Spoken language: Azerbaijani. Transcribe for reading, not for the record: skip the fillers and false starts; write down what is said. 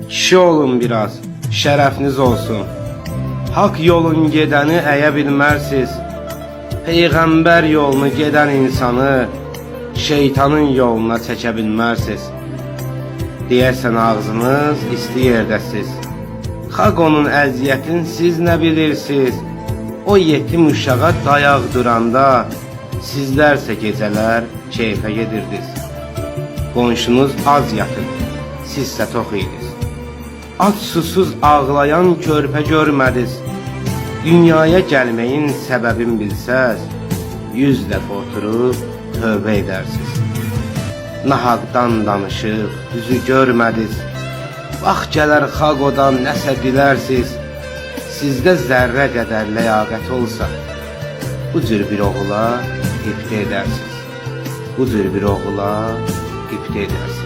Kişi olun biraz, şərəfiniz olsun. Hak yolun gedəni əyə bilmərsiz. Peyğəmbər yolunu gedən insanı şeytanın yoluna çəkə bilmərsiz. Deyəsən ağzınız isti yerdəsiz. Xalq onun əziyyətin siz nə bilirsiniz? O yetim uşağa dayaq duranda sizlərsə gecələr keyfə gedirdiniz. Qonşunuz az yatır, sizsə tox idiniz. Aç susuz ağlayan körpə görmədiniz. Dünyaya gəlməyin səbəbin bilsəz, 100 dəfə oturub tövbə edərsiniz. Nahaqdan danışıb düzü görmədiniz. Vaxt gələr xalq odan nəsə dilərsiniz. Sizdə zərrə qədər ləyaqət olsa, bu cür bir oğula iftə edərsiniz. Bu cür bir oğula iftə edərsiniz.